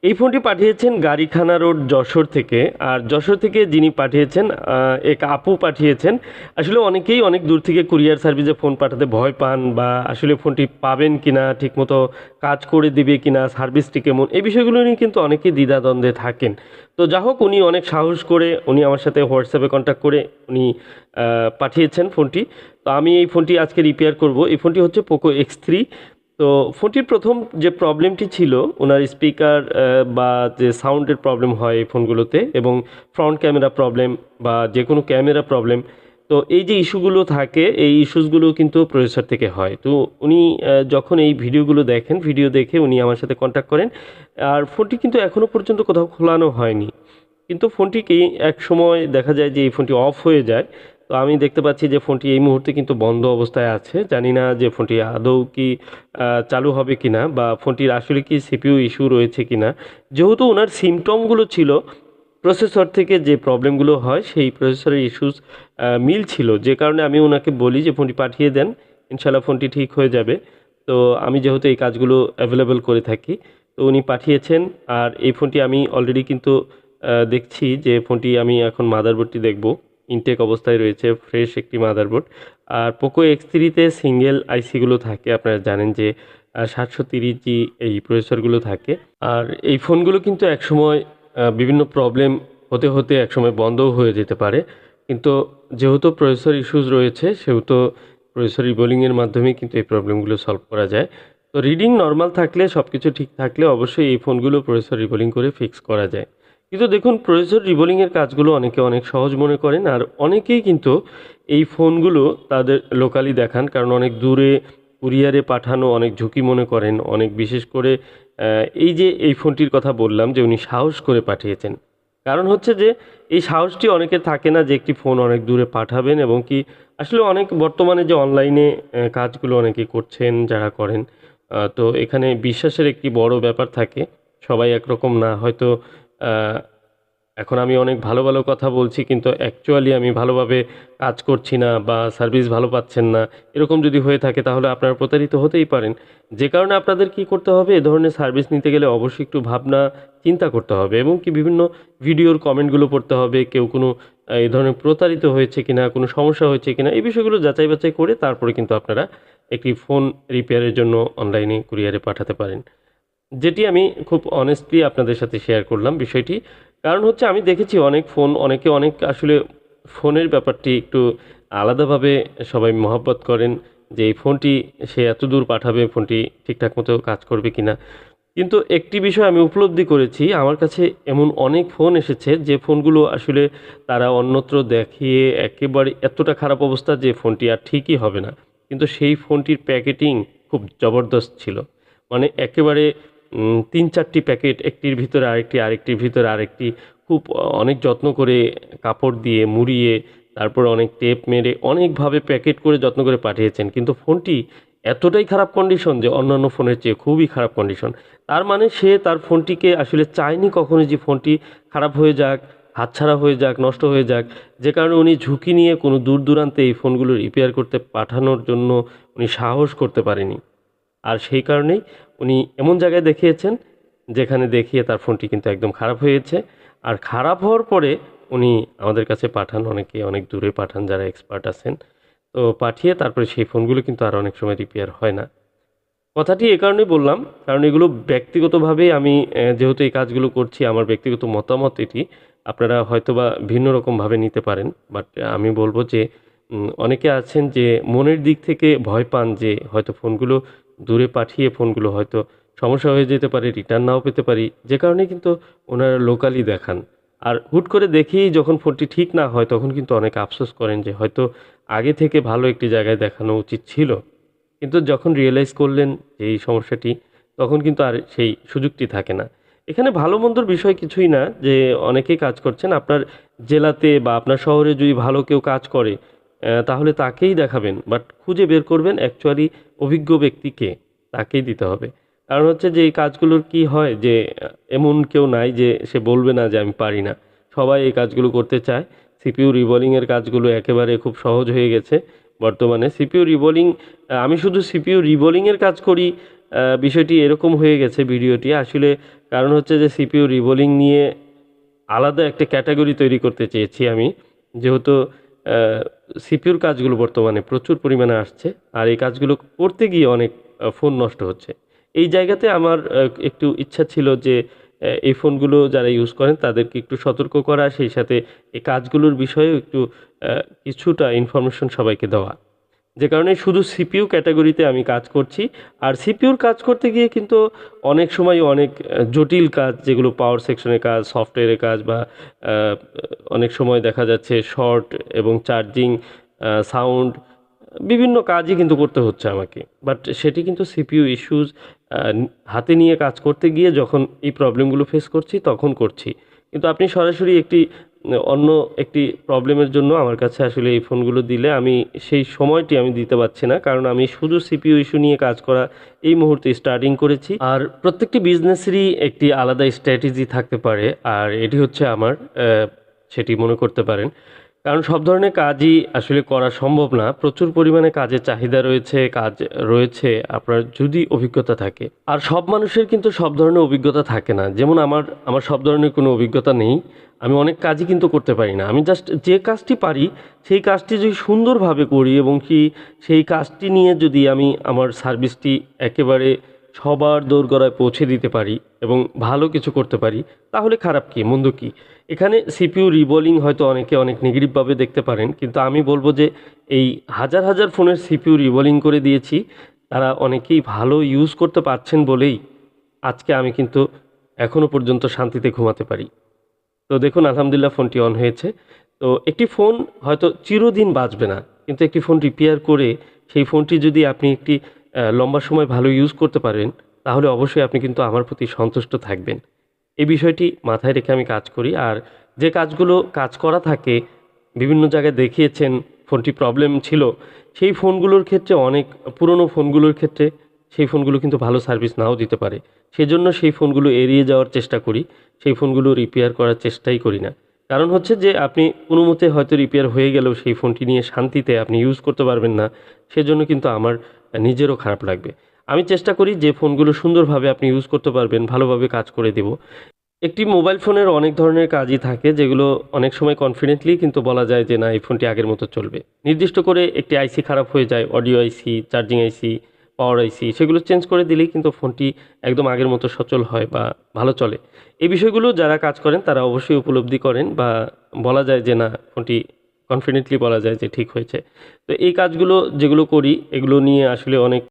এই ফোনটি পাঠিয়েছেন গাড়িখানা রোড যশোর থেকে। আর যশোর থেকে যিনি পাঠিয়েছেন এক আপু পাঠিয়েছেন। আসলে অনেকেই অনেক দূর থেকে কুরিয়ার সার্ভিসে ফোন পাঠাতে ভয় পান বা আসলে ফোনটি পাবেন কিনা, ঠিকমতো কাজ করে দিবে কিনা, সার্ভিসটি কেমন, এই বিষয়গুলো নিয়ে কিন্তু অনেকেই দ্বিধাদ্বন্দ্বে থাকেন। তো যা হোক, উনি অনেক সাহস করে উনি আমার সাথে হোয়াটসঅ্যাপে কন্ট্যাক্ট করে উনি পাঠিয়েছেন ফোনটি। তো আমি এই ফোনটি আজকে রিপেয়ার করব। এই ফোনটি হচ্ছে পোকো এক্স 3। তো ফোনটির প্রথম যে প্রবলেমটি ছিল, ওনার স্পিকার বা যে সাউন্ডের প্রবলেম হয় এই ফোনগুলোতে, এবং ফ্রন্ট ক্যামেরা প্রবলেম বা যে কোনো ক্যামেরা প্রবলেম। তো এই যে ইস্যুগুলো থাকে, এই ইস্যুসগুলো কিন্তু প্রসেসর থেকে হয়। তো উনি যখন এই ভিডিওগুলো দেখেন, ভিডিও দেখে উনি আমার সাথে কন্ট্যাক্ট করেন। আর ফোনটি কিন্তু এখনও পর্যন্ত কোথাও খোলানো হয়নি। কিন্তু ফোনটিকে এক সময় দেখা যায় যে এই ফোনটি অফ হয়ে যায়। তো আমি দেখতে পাচ্ছি যে ফোনটি এই মুহূর্তে কিন্তু বন্ধ অবস্থায় আছে। জানি না যে ফোনটি আদৌ কি চালু হবে কিনা, বা ফোনটির আসলে কি সিপিইউ ইস্যু রয়েছে কিনা। যেহেতু ওনার সিম্পটমগুলো ছিল প্রসেসর থেকে যে প্রবলেমগুলো হয়, সেই প্রসেসরের ইস্যুস মিল ছিল, যে কারণে আমি ওনাকে বলি যে ফোনটি পাঠিয়ে দেন, ইনশাল্লাহ ফোনটি ঠিক হয়ে যাবে। তো আমি যেহেতু এই কাজগুলো অ্যাভেলেবল করে থাকি, তো উনি পাঠিয়েছেন। আর এই ফোনটি আমি অলরেডি কিন্তু দেখছি যে ফোনটি, আমি এখন মাদারবোর্ডটি দেখব, ইনটেক অবস্থায় রয়েছে, ফ্রেশ একটি মাদারবোর্ড। আর পোকো এক্স 3-তে সিঙ্গেল আইসিগুলো থাকে, আপনারা জানেন যে 730G এই প্রসেসরগুলো থাকে। আর এই ফোনগুলো কিন্তু একসময় বিভিন্ন প্রবলেম হতে হতে একসময় বন্ধও হয়ে যেতে পারে। কিন্তু যেহেতু প্রসেসর ইস্যুস রয়েছে, সেহেতু প্রসেসর রিবোলিংয়ের মাধ্যমেই কিন্তু এই প্রবলেমগুলো সলভ করা যায়। তো রিডিং নরমাল থাকলে, সব কিছু ঠিক থাকলে অবশ্যই এই ফোনগুলো প্রসেসর রিবোলিং করে ফিক্স করা যায়। কিন্তু দেখুন, প্রসেসর রিবোলিংয়ের কাজগুলো অনেকে অনেক সহজ মনে করেন, আর অনেকেই কিন্তু এই ফোনগুলো তাদের লোকালি দেখান, কারণ অনেক দূরে কুরিয়ারে পাঠানো অনেক ঝুঁকি মনে করেন। অনেক বিশেষ করে এই যে এই ফোনটির কথা বললাম যে উনি সাহস করে পাঠিয়েছেন, কারণ হচ্ছে যে এই সাহসটি অনেকের থাকে না যে একটি ফোন অনেক দূরে পাঠাবেন। এবং কি আসলে অনেক বর্তমানে যে অনলাইনে কাজগুলো অনেকে করছেন, যারা করেন, তো এখানে বিশ্বাসের একটি বড় ব্যাপার থাকে। সবাই একরকম না হয়তো। আহ, এখন আমি অনেক ভালো ভালো কথা বলছি, কিন্তু অ্যাকচুয়ালি আমি ভালোভাবে কাজ করছি না বা সার্ভিস ভালো পাচ্ছেন না, এরকম যদি হয়ে থাকে তাহলে আপনারা প্রতারিত হতেই পারেন। যে কারণে আপনাদের কি করতে হবে, এ ধরনের সার্ভিস নিতে গেলে অবশ্যই একটু ভাবনা চিন্তা করতে হবে, এবং কি বিভিন্ন ভিডিওর কমেন্টগুলো পড়তে হবে, কেউ কোনো এই ধরনের প্রতারিত হয়েছে কিনা, কোনো সমস্যা হয়েছে কিনা, এই বিষয়গুলো যাচাই বাছাই করে তারপরে কিন্তু আপনারা একটি ফোন রিপেয়ারের জন্য অনলাইনে কুরিয়ারে পাঠাতে পারেন। যেটি আমি খুব অনেস্টলি আপনাদের সাথে শেয়ার করলাম বিষয়টি। কারণ হচ্ছে আমি দেখেছি অনেক ফোন, অনেকে অনেক আসলে ফোনের ব্যাপারটি একটু আলাদাভাবে সবাই মহব্বত করেন, যে এই ফোনটি সে এত দূর পাঠাবে, ফোনটি ঠিকঠাক মতো কাজ করবে কিনা। কিন্তু একটি বিষয় আমি উপলব্ধি করেছি, আমার কাছে এমন অনেক ফোন এসেছে যে ফোনগুলো আসলে তারা অন্যত্র দেখিয়ে একেবারে এতটা খারাপ অবস্থা যে ফোনটি আর ঠিকই হবে না, কিন্তু সেই ফোনটির প্যাকেটিং খুব জবরদস্ত ছিল। মানে একেবারে ৩-৪টি প্যাকেট, একটির ভিতরে আরেকটি, আরেকটির ভিতরে আরেকটি, খুব অনেক যত্ন করে কাপড় দিয়ে মুড়িয়ে, তারপরে অনেক টেপ মেরে অনেকভাবে প্যাকেট করে যত্ন করে পাঠিয়েছেন। কিন্তু ফোনটি এতটাই খারাপ কন্ডিশন যে অন্যান্য ফোনের চেয়ে খুবই খারাপ কন্ডিশন। তার মানে সে তার ফোনটিকে আসলে চায়নি কখনো যে ফোনটি খারাপ হয়ে যাক, হাতছাড়া হয়ে যাক, নষ্ট হয়ে যাক। যে কারণে উনি ঝুঁকি নিয়ে কোনো দূর দূরান্তে এই ফোনগুলো রিপেয়ার করতে পাঠানোর জন্য উনি সাহস করতে পারেনি। আর সেই কারণেই উনি এমন জায়গায় দেখিয়েছেন, যেখানে দেখিয়ে তার ফোনটি কিন্তু একদম খারাপ হয়েছে। আর খারাপ হওয়ার পরে উনি আমাদের কাছে পাঠান, অনেকে অনেক দূরে পাঠান যারা এক্সপার্ট আছেন। তো পাঠিয়ে তারপরে সেই ফোনগুলো কিন্তু আর অনেক সময় রিপেয়ার হয় না। কথাটি এ কারণেই বললাম, কারণ এগুলো ব্যক্তিগতভাবেই আমি যেহেতু এই কাজগুলো করছি, আমার ব্যক্তিগত মতামত এটি। আপনারা হয়তোবা ভিন্ন রকমভাবে নিতে পারেন। বাট আমি বলব যে অনেকে আছেন যে মনের দিক থেকে ভয় পান যে হয়তো ফোনগুলো দূরে পাঠিয়ে ফোনগুলো হয়তো সমস্যা হয়ে যেতে পারে, রিটার্ন নাও পেতে পারি। যে কারণে কিন্তু ওনারা লোকালি দেখান। আর হুট করে দেখেই যখন ফোনটি ঠিক না হয়, তখন কিন্তু অনেক আফসোস করেন যে হয়তো আগে থেকে ভালো একটি জায়গায় দেখানো উচিত ছিল। কিন্তু যখন রিয়ালাইজ করলেন যে এই সমস্যাটি, তখন কিন্তু আর সেই সুযোগটি থাকে না। এখানে ভালো মন্দর বিষয় কিছুই না, যে অনেকেই কাজ করছেন। আপনার জেলাতে বা আপনার শহরে যদি ভালো কেউ কাজ করে, তাহলে তাকেই দেখাবেন। বাট খুঁজে বের করবেন অ্যাকচুয়ালি অভিজ্ঞ ব্যক্তিকে, তাকেই দিতে হবে। কারণ হচ্ছে যে এই কাজগুলোর কি হয় যে এমন কেউ নাই যে সে বলবে না যে আমি পারি না। সবাই এই কাজগুলো করতে চায়। সিপিইউ রিবোলিংয়ের কাজগুলো একেবারে খুব সহজ হয়ে গেছে বর্তমানে। সিপিইউ রিবোলিং, আমি শুধু সিপিইউ রিবোলিংয়ের কাজ করি বিষয়টি এরকম হয়ে গেছে ভিডিওটি আসলে, কারণ হচ্ছে যে সিপিইউ রিবোলিং নিয়ে আলাদা একটা ক্যাটাগরি তৈরি করতে চেয়েছি আমি, যেহেতু সিপিইউর কাজগুলো বর্তমানে প্রচুর পরিমাণে আসছে আর এই কাজগুলো করতে গিয়ে অনেক ফোন নষ্ট হচ্ছে। এই জায়গাতে আমার একটু ইচ্ছা ছিল যে এই ফোনগুলো যারা ইউজ করেন তাদেরকে একটু সতর্ক করা, সেই সাথে এই কাজগুলোর বিষয়েও একটু কিছুটা ইনফরমেশন সবাইকে দেওয়া। যে কারণে শুধু সিপিইউ ক্যাটাগরিতে আমি কাজ করছি। আর সিপিইউর কাজ করতে গিয়ে কিন্তু অনেক সময় অনেক জটিল কাজ, যেগুলো পাওয়ার সেকশনের কাজ, সফটওয়্যারের কাজ বা আ অনেক সময় দেখা যাচ্ছে শর্ট এবং চার্জিং, সাউন্ড, বিভিন্ন কাজই কিন্তু করতে হচ্ছে আমাকে। বাট সেটি কিন্তু সিপিইউ ইস্যুস আ হাতে নিয়ে কাজ করতে গিয়ে যখন এই প্রবলেমগুলো ফেস করছি তখন করছি। কিন্তু আপনি সরাসরি অন্য একটি প্রবলেমের জন্য আমার কাছে আসলে এই ফোনগুলো দিলে আমি সেই সময়টি আমি দিতে পারছি না। কারণ আমি শুধু সিপিইউ ইস্যু নিয়ে কাজ করা এই মুহূর্তে স্টার্টিং করেছি। আর প্রত্যেকটি বিজনেসেরই একটি আলাদা স্ট্র্যাটেজি থাকতে পারে। আর এটি হচ্ছে আমার, সেটি মনে করতে পারেন। কারণ সব ধরনের কাজই আসলে করা সম্ভব না। প্রচুর পরিমাণে কাজের চাহিদা রয়েছে, কাজ রয়েছে আপনার যদি অভিজ্ঞতা থাকে। আর সব মানুষের কিন্তু সব ধরনের অভিজ্ঞতা থাকে না। যেমন আমার সব ধরনের কোনো অভিজ্ঞতা নেই। আমি অনেক কাজই কিন্তু করতে পারি না। আমি জাস্ট যে কাজটি পারি সেই কাজটি যদি সুন্দরভাবে করি এবং কি সেই কাজটি নিয়ে যদি আমি আমার সার্ভিসটি একেবারে সবার দোরগোড়ায় পৌঁছে দিতে পারি এবং ভালো কিছু করতে পারি, তাহলে খারাপ কি, মন্দ কি? এখানে সিপিইউ রিবোলিং হয়তো অনেকে অনেক নেগেটিভভাবে দেখতে পারেন, কিন্তু আমি বলব যে এই হাজার হাজার ফোনের সিপিইউ রিবোলিং করে দিয়েছি। তারা অনেকেই ভালো ইউজ করতে পারছেন বলেই আজকে আমি কিন্তু এখনও পর্যন্ত শান্তিতে ঘুমাতে পারি। তো দেখুন আলহামদুলিল্লাহ ফোনটি অন হয়েছে। তো একটি ফোন হয়তো চিরদিন বাঁচবে না, কিন্তু একটি ফোন রিপেয়ার করে সেই ফোনটি যদি আপনি একটি লম্বা সময় ভালো ইউজ করতে পারেন, তাহলে অবশ্যই আপনি কিন্তু আমার প্রতি সন্তুষ্ট থাকবেন। এই বিষয়টি মাথায় রেখে আমি কাজ করি। আর যে কাজগুলো কাজ করা থাকে, বিভিন্ন জায়গায় দেখিয়েছেন ফোনটি প্রবলেম ছিল, সেই ফোনগুলোর ক্ষেত্রে অনেক পুরনো ফোনগুলোর ক্ষেত্রে সেই ফোনগুলো কিন্তু ভালো সার্ভিস নাও দিতে পারে। সেজন্য সেই ফোনগুলো এড়িয়ে যাওয়ার চেষ্টা করি। সেই ফোনগুলো রিপেয়ার করার চেষ্টাই করি না। কারণ হচ্ছে যে আপনি কোনোমতে হয়তো রিপেয়ার হয়ে গেলেও সেই ফোনটি নিয়ে শান্তিতে আপনি ইউজ করতে পারবেন না। সেজন্য কিন্তু আমার নিজেরও খারাপ লাগবে। আমি চেষ্টা করি যে ফোনগুলো সুন্দরভাবে আপনি ইউজ করতে পারবেন, ভালোভাবে কাজ করে দেব। একটি মোবাইল ফোনের অনেক ধরনের কাজই থাকে, যেগুলো অনেক সময় কনফিডেন্টলি কিন্তু বলা যায় যে না, এই ফোনটি আগের মতো চলবে। নির্দিষ্ট করে একটি আইসি খারাপ হয়ে যায়, অডিও আইসি, চার্জিং আইসি, পাওয়ার আইসি, সেগুলো চেঞ্জ করে দিলেই কিন্তু ফোনটি একদম আগের মতো সচল হয় বা ভালো চলে। এই বিষয়গুলো যারা কাজ করেন তারা অবশ্যই উপলব্ধি করেন বা বলা যায় যে না, ফোনটি কনফিডেন্টলি বলা যায় যে ঠিক হয়েছে। তো এই কাজগুলো যেগুলো করি এগুলো নিয়ে আসলে অনেক